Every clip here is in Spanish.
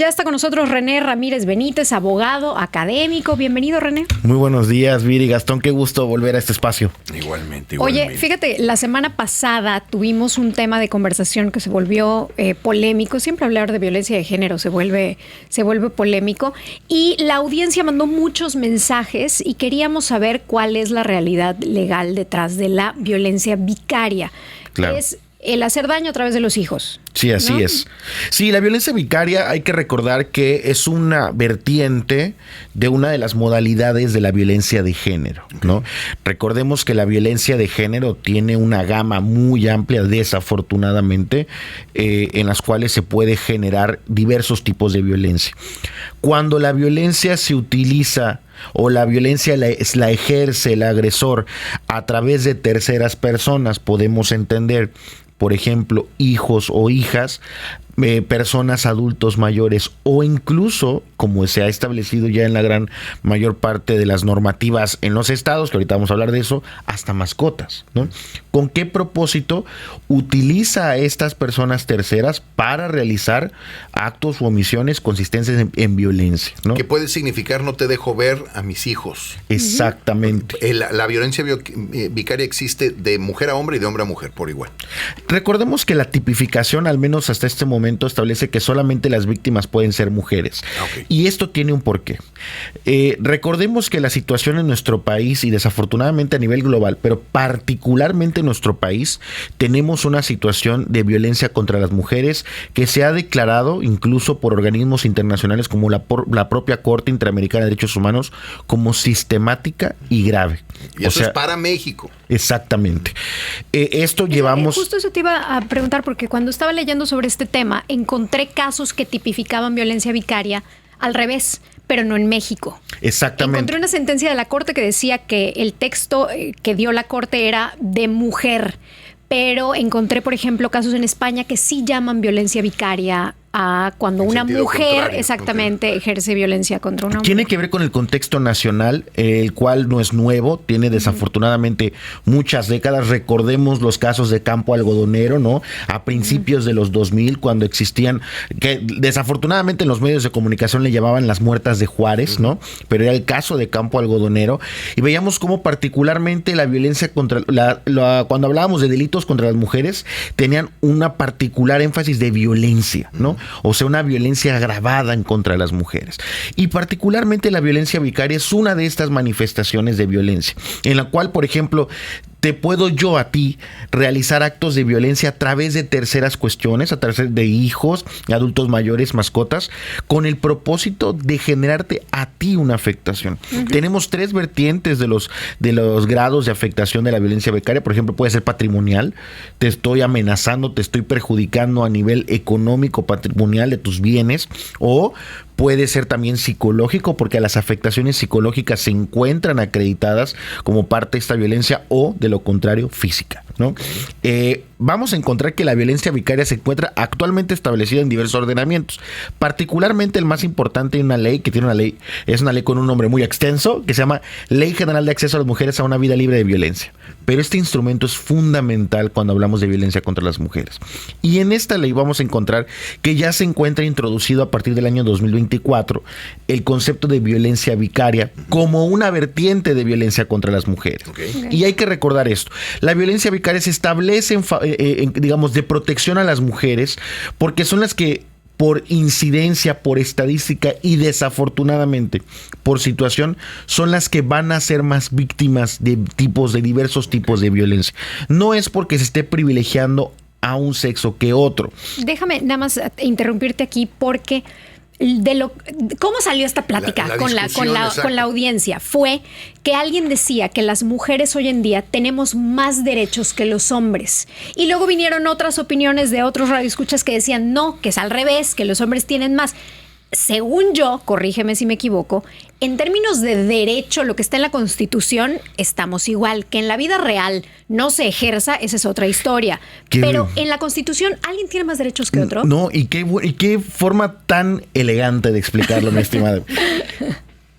Ya está con nosotros René Ramírez Benítez, abogado, académico. Bienvenido, René. Muy buenos días, Viri, Gastón. Qué gusto volver a este espacio. Igualmente. Oye, fíjate, la semana pasada tuvimos un tema de conversación que se volvió polémico. Siempre hablar de violencia de género se vuelve polémico. Y la audiencia mandó muchos mensajes y queríamos saber cuál es la realidad legal detrás de la violencia vicaria. Claro. Es el hacer daño a través de los hijos. Sí, así es. Sí, la violencia vicaria hay que recordar que es una vertiente de una de las modalidades de la violencia de género, ¿no? Recordemos que la violencia de género tiene una gama muy amplia, desafortunadamente, en las cuales se puede generar diversos tipos de violencia. Cuando la violencia se utiliza o la violencia la ejerce el agresor a través de terceras personas, podemos entender, por ejemplo, hijos o hijas, personas adultos mayores o incluso, como se ha establecido ya en la gran mayor parte de las normativas en los estados, que ahorita vamos a hablar de eso, hasta mascotas, ¿no? ¿Con qué propósito utiliza a estas personas terceras para realizar actos u omisiones consistentes en violencia, ¿no? Que puede significar no te dejo ver a mis hijos. Exactamente. La violencia vicaria existe de mujer a hombre y de hombre a mujer por igual. Recordemos que la tipificación, al menos hasta este momento, establece que solamente las víctimas pueden ser mujeres. Okay. Y esto tiene un porqué. Recordemos que la situación en nuestro país, y desafortunadamente a nivel global, pero particularmente en nuestro país, tenemos una situación de violencia contra las mujeres que se ha declarado incluso por organismos internacionales como la propia Corte Interamericana de Derechos Humanos como sistemática y grave. Y eso es para México. Exactamente. Esto llevamos... Justo eso te iba a preguntar, porque cuando estaba leyendo sobre este tema, encontré casos que tipificaban violencia vicaria al revés, pero no en México. Exactamente. Encontré una sentencia de la Corte que decía que el texto que dio la Corte era de mujer, pero encontré, por ejemplo, casos en España que sí llaman violencia vicaria a cuando una mujer exactamente ejerce violencia contra un hombre. Tiene que ver con el contexto nacional, el cual no es nuevo, tiene desafortunadamente muchas décadas. Recordemos los casos de Campo Algodonero, ¿no? A principios de los 2000, cuando existían, que desafortunadamente en los medios de comunicación le llamaban las muertas de Juárez, ¿no? Pero era el caso de Campo Algodonero, y veíamos cómo particularmente la violencia contra cuando hablábamos de delitos contra las mujeres, tenían una particular énfasis de violencia, ¿no? O sea, una violencia agravada en contra de las mujeres. Y particularmente la violencia vicaria es una de estas manifestaciones de violencia, en la cual, por ejemplo, te puedo yo a ti realizar actos de violencia a través de terceras cuestiones, a través de hijos, adultos mayores, mascotas, con el propósito de generarte a ti una afectación. Tenemos tres vertientes de los grados de afectación de la violencia vicaria. Por ejemplo, puede ser patrimonial. Te estoy amenazando, te estoy perjudicando a nivel económico, patrimonial de tus bienes, o puede ser también psicológico, porque las afectaciones psicológicas se encuentran acreditadas como parte de esta violencia, o de lo contrario, física, ¿no? Vamos a encontrar que la violencia vicaria se encuentra actualmente establecida en diversos ordenamientos. Particularmente el más importante, una ley que tiene es una ley con un nombre muy extenso, que se llama Ley General de Acceso a las Mujeres a una Vida Libre de Violencia. Pero este instrumento es fundamental cuando hablamos de violencia contra las mujeres. Y en esta ley vamos a encontrar que ya se encuentra introducido a partir del año 2024 el concepto de violencia vicaria como una vertiente de violencia contra las mujeres. Y hay que recordar esto. La violencia vicaria se establece digamos, de protección a las mujeres, porque son las que, por incidencia, por estadística y desafortunadamente por situación, son las que van a ser más víctimas de diversos tipos de violencia. No es porque se esté privilegiando a un sexo que otro. Déjame nada más interrumpirte aquí, porque ¿cómo salió esta plática con la audiencia? Fue que alguien decía que las mujeres hoy en día tenemos más derechos que los hombres. Y luego vinieron otras opiniones de otros radioescuchas que decían no, que es al revés, que los hombres tienen más. Según yo, corrígeme si me equivoco, en términos de derecho, lo que está en la Constitución, estamos igual. Que en la vida real no se ejerza, esa es otra historia. Pero en la Constitución, ¿alguien tiene más derechos que otro? No, y qué forma tan elegante de explicarlo, mi estimada.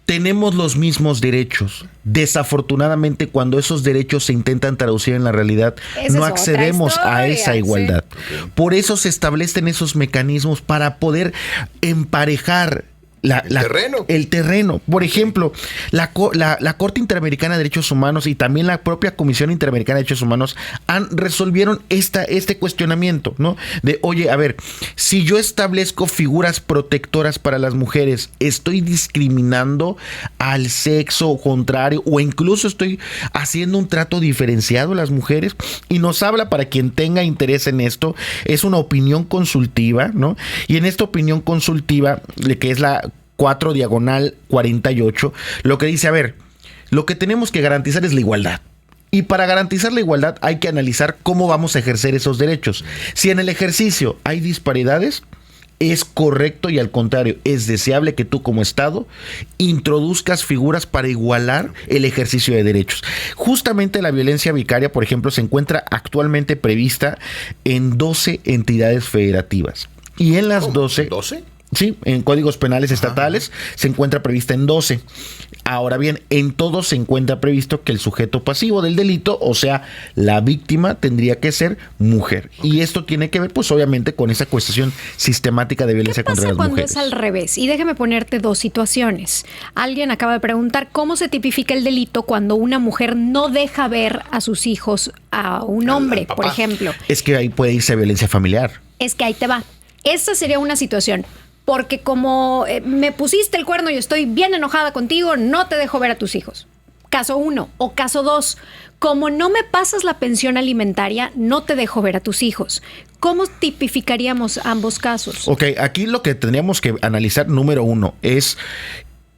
tenemos los mismos derechos. Desafortunadamente, cuando esos derechos se intentan traducir en la realidad, no accedemos a esa igualdad. Sí. Por eso se establecen esos mecanismos para poder emparejar el terreno. Por ejemplo, la Corte Interamericana de Derechos Humanos y también la propia Comisión Interamericana de Derechos Humanos resolvieron este cuestionamiento, ¿no? De, oye, a ver, si yo establezco figuras protectoras para las mujeres, ¿estoy discriminando al sexo contrario o incluso estoy haciendo un trato diferenciado a las mujeres? Y nos habla, para quien tenga interés en esto, es una opinión consultiva, ¿no? Y en esta opinión consultiva, que es la 4/48, lo que dice, a ver, lo que tenemos que garantizar es la igualdad. Y para garantizar la igualdad hay que analizar cómo vamos a ejercer esos derechos. Si en el ejercicio hay disparidades, es correcto y al contrario, es deseable que tú como Estado introduzcas figuras para igualar el ejercicio de derechos. Justamente la violencia vicaria, por ejemplo, se encuentra actualmente prevista en 12 entidades federativas. Y en las 12... ¿12? Sí, en códigos penales estatales se encuentra prevista en 12. Ahora bien, en todos se encuentra previsto que el sujeto pasivo del delito, o sea, la víctima, tendría que ser mujer. Okay. Y esto tiene que ver, pues obviamente, con esa cuestión sistemática de violencia contra las mujeres. ¿Qué pasa cuando es al revés? Y déjame ponerte dos situaciones. Alguien acaba de preguntar cómo se tipifica el delito cuando una mujer no deja ver a sus hijos a un hombre, por ejemplo. Es que ahí puede irse a violencia familiar. Es que ahí te va. Esta sería una situación. Porque como me pusiste el cuerno y estoy bien enojada contigo, no te dejo ver a tus hijos. Caso 1. O caso 2. Como no me pasas la pensión alimentaria, no te dejo ver a tus hijos. ¿Cómo tipificaríamos ambos casos? Ok, aquí lo que tendríamos que analizar, número 1, es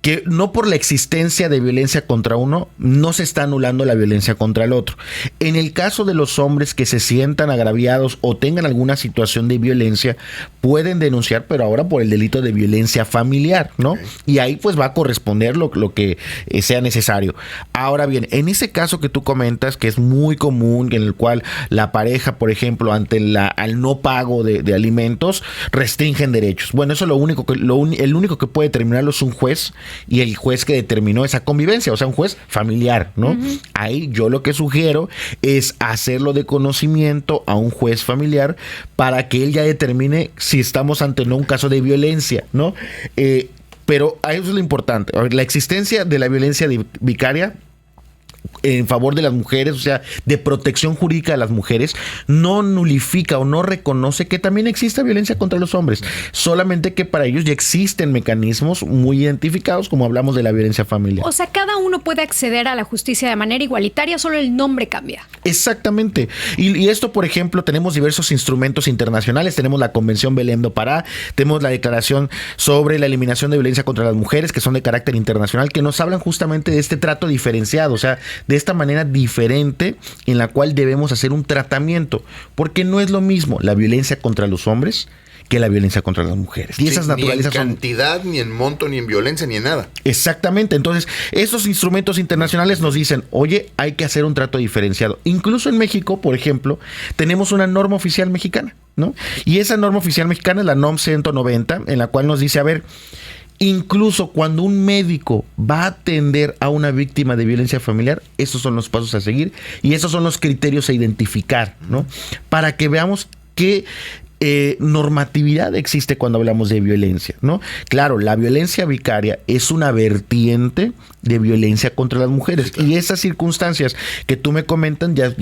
que no por la existencia de violencia contra uno, no se está anulando la violencia contra el otro. En el caso de los hombres que se sientan agraviados o tengan alguna situación de violencia, pueden denunciar, pero ahora por el delito de violencia familiar, ¿no? Okay. Y ahí pues va a corresponder lo que sea necesario. Ahora bien, en ese caso que tú comentas, que es muy común, en el cual la pareja, por ejemplo, ante al no pago de alimentos, restringen derechos. Bueno, eso el único que puede determinarlo es un juez, y el juez que determinó esa convivencia, o sea, un juez familiar, ¿no? Uh-huh. Ahí yo lo que sugiero es hacerlo de conocimiento a un juez familiar para que él ya determine si estamos ante un caso de violencia, ¿no? Pero eso es lo importante. La existencia de la violencia vicaria en favor de las mujeres, o sea, de protección jurídica de las mujeres, no nulifica o no reconoce que también exista violencia contra los hombres, solamente que para ellos ya existen mecanismos muy identificados, como hablamos de la violencia familiar. O sea, cada uno puede acceder a la justicia de manera igualitaria, solo el nombre cambia. Exactamente. Y esto, por ejemplo, tenemos diversos instrumentos internacionales, tenemos la Convención Belém do Pará, tenemos la Declaración sobre la Eliminación de Violencia contra las Mujeres, que son de carácter internacional, que nos hablan justamente de este trato diferenciado, o sea, de esta manera diferente en la cual debemos hacer un tratamiento, porque no es lo mismo la violencia contra los hombres que la violencia contra las mujeres. Y esas naturalezas ni en cantidad, ni en monto, ni en violencia, ni en nada. Exactamente. Entonces, esos instrumentos internacionales nos dicen, oye, hay que hacer un trato diferenciado. Incluso en México, por ejemplo, tenemos una norma oficial mexicana, ¿no? Y esa norma oficial mexicana es la NOM 190, en la cual nos dice, a ver, incluso cuando un médico va a atender a una víctima de violencia familiar, esos son los pasos a seguir y esos son los criterios a identificar, ¿no? Para que veamos qué normatividad existe cuando hablamos de violencia, ¿no? Claro, la violencia vicaria es una vertiente de violencia contra las mujeres. Sí, claro. Y esas circunstancias que tú me comentan ya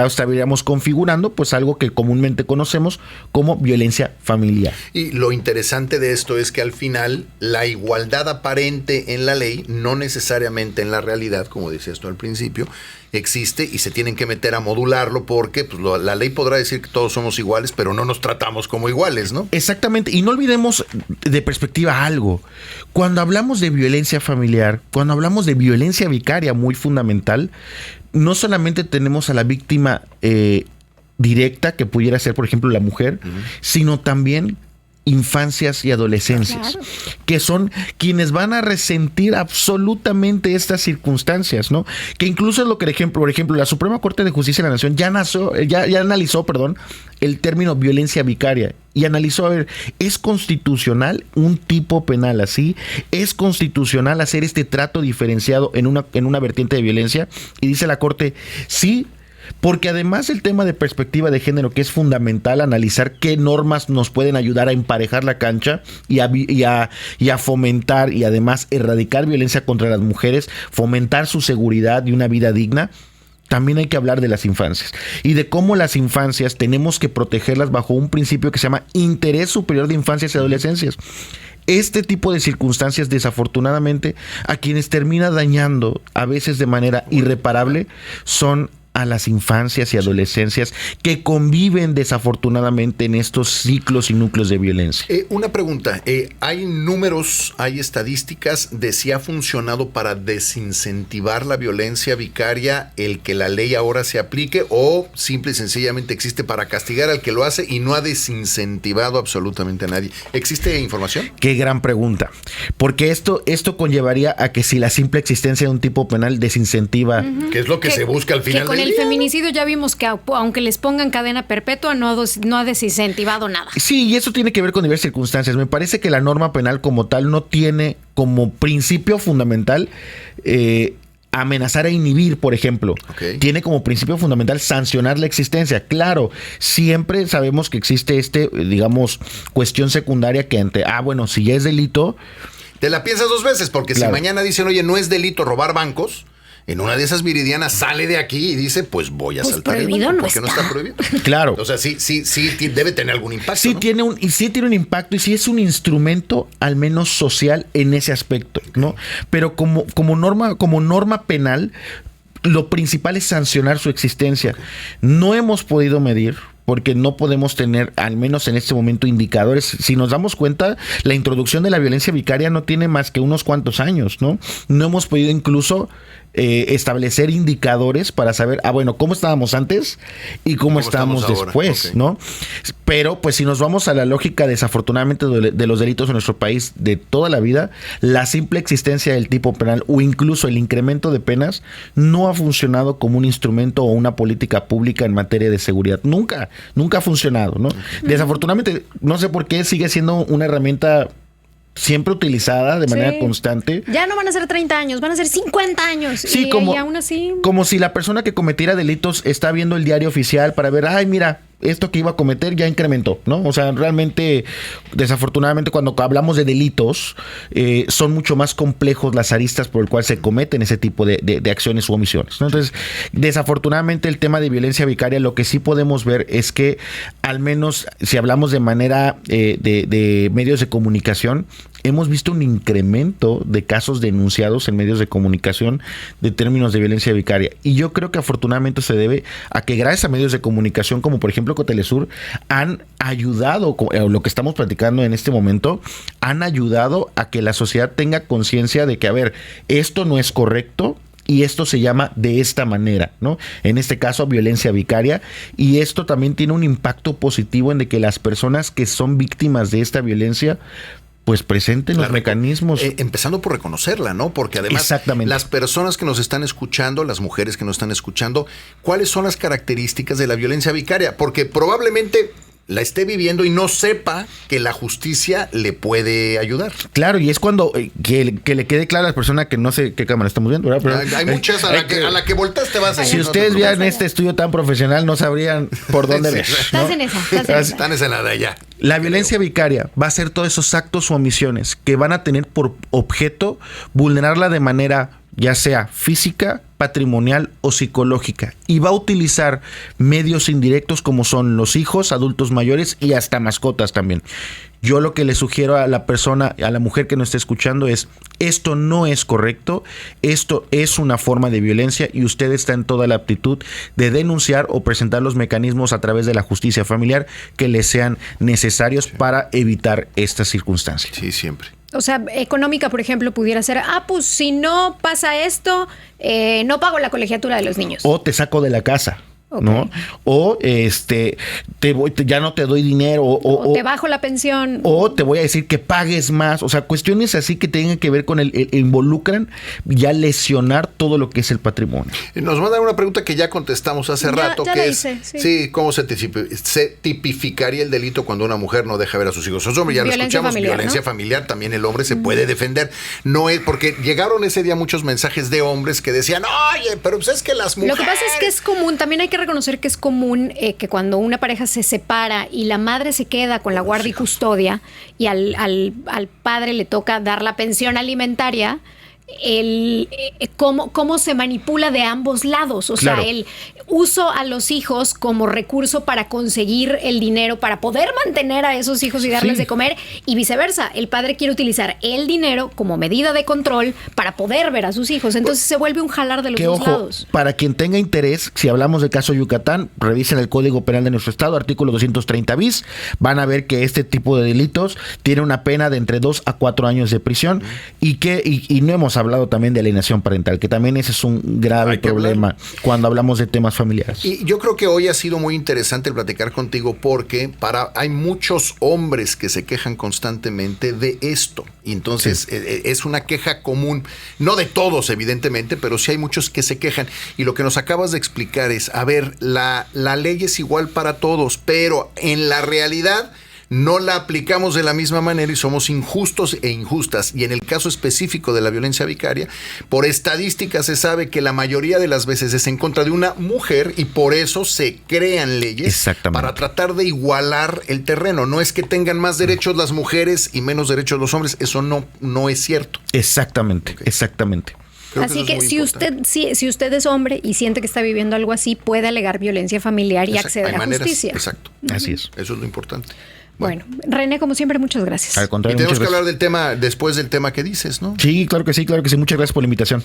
estaríamos configurando pues algo que comúnmente conocemos como violencia familiar. Y lo interesante de esto es que al final la igualdad aparente en la ley, no necesariamente en la realidad, como decías tú al principio, existe y se tienen que meter a modularlo porque pues, la ley podrá decir que todos somos iguales, pero no nos tratamos como iguales, ¿no? Exactamente. Y no olvidemos de perspectiva algo. Cuando hablamos de violencia familiar, cuando hablamos de violencia vicaria muy fundamental, no solamente tenemos a la víctima directa, que pudiera ser, por ejemplo, la mujer, sino también infancias y adolescencias, claro, que son quienes van a resentir absolutamente estas circunstancias, ¿no? Que incluso es lo que, por ejemplo, la Suprema Corte de Justicia de la Nación ya analizó el término violencia vicaria y analizó, a ver, ¿es constitucional un tipo penal así? ¿Es constitucional hacer este trato diferenciado en una vertiente de violencia? Y dice la Corte, sí, porque además el tema de perspectiva de género, que es fundamental analizar qué normas nos pueden ayudar a emparejar la cancha y a fomentar y además erradicar violencia contra las mujeres, fomentar su seguridad y una vida digna. También hay que hablar de las infancias y de cómo las infancias tenemos que protegerlas bajo un principio que se llama interés superior de infancias y adolescencias. Este tipo de circunstancias, desafortunadamente, a quienes termina dañando a veces de manera irreparable son a las infancias y adolescencias que conviven desafortunadamente en estos ciclos y núcleos de violencia. Una pregunta, ¿hay números, hay estadísticas de si ha funcionado para desincentivar la violencia vicaria el que la ley ahora se aplique o simple y sencillamente existe para castigar al que lo hace y no ha desincentivado absolutamente a nadie? ¿Existe información? Qué gran pregunta, porque esto conllevaría a que si la simple existencia de un tipo penal desincentiva... ¿Qué es lo que se busca al final del día? El feminicidio ya vimos que aunque les pongan cadena perpetua no ha desincentivado nada. Sí, y eso tiene que ver con diversas circunstancias. Me parece que la norma penal como tal no tiene como principio fundamental amenazar a inhibir, por ejemplo. Okay. Tiene como principio fundamental sancionar la existencia. Claro, siempre sabemos que existe cuestión secundaria que si ya es delito... Te la piensas dos veces, porque claro, si mañana dicen, oye, no es delito robar bancos... En una de esas Viridiana sale de aquí y dice, pues voy a saltar el banco, porque no está prohibido. Claro. O sea, sí debe tener algún impacto, sí, ¿no? tiene un impacto y sí es un instrumento al menos social en ese aspecto, ¿no? Pero como norma penal, lo principal es sancionar su existencia. Okay. No hemos podido medir, porque no podemos tener, al menos en este momento, indicadores. Si nos damos cuenta, la introducción de la violencia vicaria no tiene más que unos cuantos años, ¿no? No hemos podido incluso establecer indicadores para saber, cómo estábamos antes y cómo estábamos después, okay, ¿no? Pero, pues, si nos vamos a la lógica, desafortunadamente, de los delitos en nuestro país de toda la vida, la simple existencia del tipo penal o incluso el incremento de penas no ha funcionado como un instrumento o una política pública en materia de seguridad. Nunca ha funcionado, ¿no? Desafortunadamente, no sé por qué sigue siendo una herramienta siempre utilizada de manera constante. Ya no van a ser 30 años, van a ser 50 años. Sí, y aún así... Como si la persona que cometiera delitos está viendo el diario oficial para ver, mira, esto que iba a cometer ya incrementó, ¿no? O sea, realmente, desafortunadamente, cuando hablamos de delitos, son mucho más complejos las aristas por el cual se cometen ese tipo de acciones u omisiones, ¿no? Entonces, desafortunadamente, el tema de violencia vicaria, lo que sí podemos ver es que, al menos, si hablamos de manera de medios de comunicación, hemos visto un incremento de casos denunciados en medios de comunicación de términos de violencia vicaria. Y yo creo que afortunadamente se debe a que gracias a medios de comunicación como por ejemplo Cotelesur han ayudado, lo que estamos platicando en este momento, han ayudado a que la sociedad tenga conciencia de que, esto no es correcto. Y esto se llama de esta manera, ¿no? En este caso, violencia vicaria. Y esto también tiene un impacto positivo en de que las personas que son víctimas de esta violencia pues presenten los mecanismos. Empezando por reconocerla, ¿no? Porque además las personas que nos están escuchando, las mujeres que nos están escuchando, ¿cuáles son las características de la violencia vicaria? Porque probablemente la esté viviendo y no sepa que la justicia le puede ayudar. Claro, y es cuando que le quede claro a la persona que no sé qué cámara estamos viendo, ¿verdad? Pero, hay muchas a la que volteas te vas a... Si ustedes vieran este estudio tan profesional, no sabrían por dónde ver. Estás en esa. Están en la de allá. La violencia vicaria va a ser todos esos actos o omisiones que van a tener por objeto vulnerarla de manera ya sea física, patrimonial o psicológica, y va a utilizar medios indirectos como son los hijos, adultos mayores y hasta mascotas también. Yo lo que le sugiero a la persona, a la mujer que nos esté escuchando es, esto no es correcto, esto es una forma de violencia y usted está en toda la aptitud de denunciar o presentar los mecanismos a través de la justicia familiar que le sean necesarios para evitar estas circunstancias. Sí, siempre. O sea, económica, por ejemplo, pudiera ser, pues si no pasa esto, no pago la colegiatura de los niños. O te saco de la casa. Okay. ¿No? O ya no te doy dinero, o te bajo la pensión, o te voy a decir que pagues más. O sea, cuestiones así que tengan que ver con involucran ya lesionar todo lo que es el patrimonio. Nos mandan una pregunta que ya contestamos hace rato, ya que hice, es sí, ¿cómo se tipificaría el delito cuando una mujer no deja ver a sus hijos? Eso, hombre, ya lo escuchamos, familiar, violencia, ¿no? Familiar, también el hombre se puede defender. No es porque llegaron ese día muchos mensajes de hombres que decían, oye, pero pues es que las mujeres... Lo que pasa es que es común, también hay que reconocer que es común que cuando una pareja se separa y la madre se queda con la guardia y custodia y al padre le toca dar la pensión alimentaria, cómo se manipula de ambos lados. O claro. sea, el uso a los hijos como recurso para conseguir el dinero, para poder mantener a esos hijos y darles sí. de comer, y viceversa. El padre quiere utilizar el dinero como medida de control para poder ver a sus hijos. Entonces se vuelve un jalar de los dos lados. Para quien tenga interés, si hablamos del caso Yucatán, revisen el Código Penal de nuestro estado, artículo 230 bis, van a ver que este tipo de delitos tiene una pena de entre 2 a 4 años de prisión y no hemos hablado también de alienación parental, que también ese es un grave problema cuando hablamos de temas familiares. Y yo creo que hoy ha sido muy interesante el platicar contigo porque hay muchos hombres que se quejan constantemente de esto. Y entonces es una queja común, no de todos evidentemente, pero sí hay muchos que se quejan. Y lo que nos acabas de explicar es, a ver, la ley es igual para todos, pero en la realidad no la aplicamos de la misma manera y somos injustos e injustas. Y en el caso específico de la violencia vicaria, por estadística se sabe que la mayoría de las veces es en contra de una mujer y por eso se crean leyes para tratar de igualar el terreno. No es que tengan más derechos las mujeres y menos derechos los hombres, eso no es cierto. Exactamente, okay. Exactamente. Así que si usted es hombre y siente que está viviendo algo así, puede alegar violencia familiar y acceder a justicia. Exacto. Así es. Eso es lo importante. Bueno, René, como siempre, muchas gracias. Al contrario, y tenemos que hablar del tema después del tema que dices, ¿no? Sí, claro que sí. Muchas gracias por la invitación.